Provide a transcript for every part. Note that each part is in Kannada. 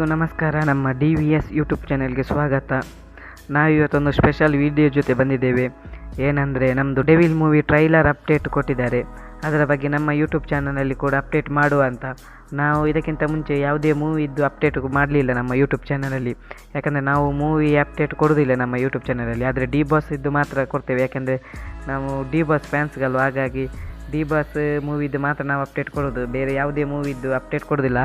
ನಮಸ್ಕಾರ, ನಮ್ಮ DVS ಯೂಟ್ಯೂಬ್ ಚಾನೆಲ್ಗೆ ಸ್ವಾಗತ. ನಾವು ಇವತ್ತೊಂದು ಸ್ಪೆಷಲ್ ವಿಡಿಯೋ ಜೊತೆ ಬಂದಿದ್ದೇವೆ. ಏನಂದರೆ ನಮ್ಮದು ಡೆವಿಲ್ ಮೂವಿ ಟ್ರೈಲರ್ ಅಪ್ಡೇಟ್ ಕೊಟ್ಟಿದ್ದಾರೆ. ಅದರ ಬಗ್ಗೆ ನಮ್ಮ ಯೂಟ್ಯೂಬ್ ಚಾನಲಲ್ಲಿ ಕೂಡ ಅಪ್ಡೇಟ್ ಮಾಡುವ ಅಂತ. ನಾವು ಇದಕ್ಕಿಂತ ಮುಂಚೆ ಯಾವುದೇ ಮೂವಿದ್ದು ಅಪ್ಡೇಟ್ ಮಾಡಲಿಲ್ಲ ನಮ್ಮ ಯೂಟ್ಯೂಬ್ ಚಾನಲಲ್ಲಿ. ಯಾಕಂದರೆ ನಾವು ಮೂವಿ ಅಪ್ಡೇಟ್ ಕೊಡೋದಿಲ್ಲ ನಮ್ಮ ಯೂಟ್ಯೂಬ್ ಚಾನಲಲ್ಲಿ. ಆದರೆ ಡಿ ಬಾಸ್ ಇದ್ದು ಮಾತ್ರ ಕೊಡ್ತೇವೆ. ಯಾಕೆಂದರೆ ನಾವು ಡಿ ಬಾಸ್ ಫ್ಯಾನ್ಸ್ಗಳು, ಹಾಗಾಗಿ ಡಿ ಬಾಸ್ ಮೂವಿದ್ದು ಮಾತ್ರ ನಾವು ಅಪ್ಡೇಟ್ ಕೊಡೋದು. ಬೇರೆ ಯಾವುದೇ ಮೂವಿದ್ದು ಅಪ್ಡೇಟ್ ಕೊಡೋದಿಲ್ಲ.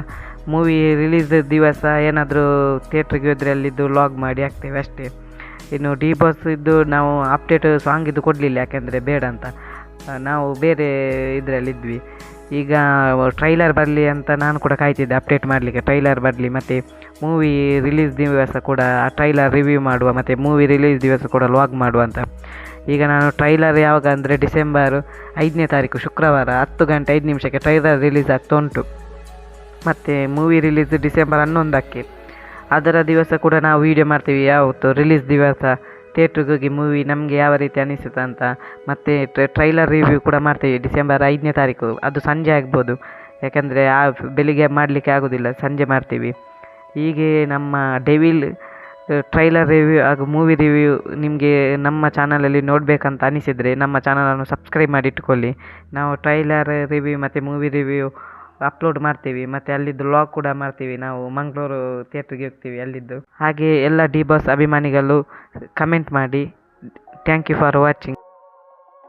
ಮೂವಿ ರಿಲೀಸ್ ದಿವಸ ಏನಾದರೂ ಥಿಯೇಟ್ರಿಗೆ ಹೋದರೆ ಅಲ್ಲಿದ್ದು ಲಾಗ್ ಮಾಡಿ ಹಾಕ್ತೇವೆ ಅಷ್ಟೇ. ಇನ್ನು ಡಿ ಬಾಸ್ ಇದ್ದು ನಾವು ಅಪ್ಡೇಟ್ ಸಾಂಗಿದ್ದು ಕೊಡಲಿಲ್ಲ, ಯಾಕೆಂದರೆ ಬೇಡ ಅಂತ. ನಾವು ಬೇರೆ ಇದರಲ್ಲಿದ್ವಿ. ಈಗ ಟ್ರೈಲರ್ ಬರಲಿ ಅಂತ ನಾನು ಕೂಡ ಕಾಯ್ತಿದ್ದೆ ಅಪ್ಡೇಟ್ ಮಾಡಲಿಕ್ಕೆ. ಟ್ರೈಲರ್ ಬರಲಿ ಮತ್ತು ಮೂವಿ ರಿಲೀಸ್ ದಿವಸ ಕೂಡ ಆ ಟ್ರೈಲರ್ ರಿವ್ಯೂ ಮಾಡುವ, ಮತ್ತು ಮೂವಿ ರಿಲೀಸ್ ದಿವಸ ಕೂಡ ಲಾಗ್ ಮಾಡುವ ಅಂತ. ಈಗ ನಾನು ಟ್ರೈಲರ್ ಯಾವಾಗ ಅಂದರೆ ಡಿಸೆಂಬರ್ 5ನೇ ತಾರೀಕು ಶುಕ್ರವಾರ 10:05 ಟ್ರೈಲರ್ ರಿಲೀಸ್ ಆಗ್ತಾ ಉಂಟು. ಮತ್ತು ಮೂವಿ ರಿಲೀಸ್ ಡಿಸೆಂಬರ್ 11ಕ್ಕೆ. ಅದರ ದಿವಸ ಕೂಡ ನಾವು ವೀಡಿಯೋ ಮಾಡ್ತೀವಿ, ಯಾವತ್ತು ರಿಲೀಸ್ ದಿವಸ ಥಿಯೇಟ್ರಿಗೆ ಹೋಗಿ ಮೂವಿ ನಮಗೆ ಯಾವ ರೀತಿ ಅನಿಸುತ್ತೆ ಅಂತ. ಮತ್ತು ಟ್ರೈಲರ್ ರಿವ್ಯೂ ಕೂಡ ಮಾಡ್ತೀವಿ ಡಿಸೆಂಬರ್ 5ನೇ ತಾರೀಕು. ಅದು ಸಂಜೆ ಆಗ್ಬೋದು, ಯಾಕೆಂದರೆ ಆ ಬೆಳಿಗ್ಗೆ ಮಾಡಲಿಕ್ಕೆ ಆಗೋದಿಲ್ಲ, ಸಂಜೆ ಮಾಡ್ತೀವಿ. ಹೀಗೆ ನಮ್ಮ ಡೆವಿಲ್ ಟ್ರೈಲರ್ ರಿವ್ಯೂ ಹಾಗೂ ಮೂವಿ ರಿವ್ಯೂ ನಿಮಗೆ ನಮ್ಮ ಚಾನಲಲ್ಲಿ ನೋಡಬೇಕಂತ ಅನಿಸಿದರೆ ನಮ್ಮ ಚಾನಲನ್ನು ಸಬ್ಸ್ಕ್ರೈಬ್ ಮಾಡಿ ಇಟ್ಕೊಳ್ಳಿ. ನಾವು ಟ್ರೈಲರ್ ರಿವ್ಯೂ ಮತ್ತು ಮೂವಿ ರಿವ್ಯೂ ಅಪ್ಲೋಡ್ ಮಾಡ್ತೀವಿ, ಮತ್ತು ಅಲ್ಲಿದ್ದು ವ್ಲಾಗ್ ಕೂಡ ಮಾಡ್ತೀವಿ. ನಾವು ಮಂಗಳೂರು ಥಿಯೇಟ್ರಿಗೆ ಹೋಗ್ತೀವಿ ಅಲ್ಲಿದ್ದು. ಹಾಗೆ ಎಲ್ಲ ಡಿ ಬಾಸ್ ಅಭಿಮಾನಿಗಳು ಕಮೆಂಟ್ ಮಾಡಿ. Thank you for watching.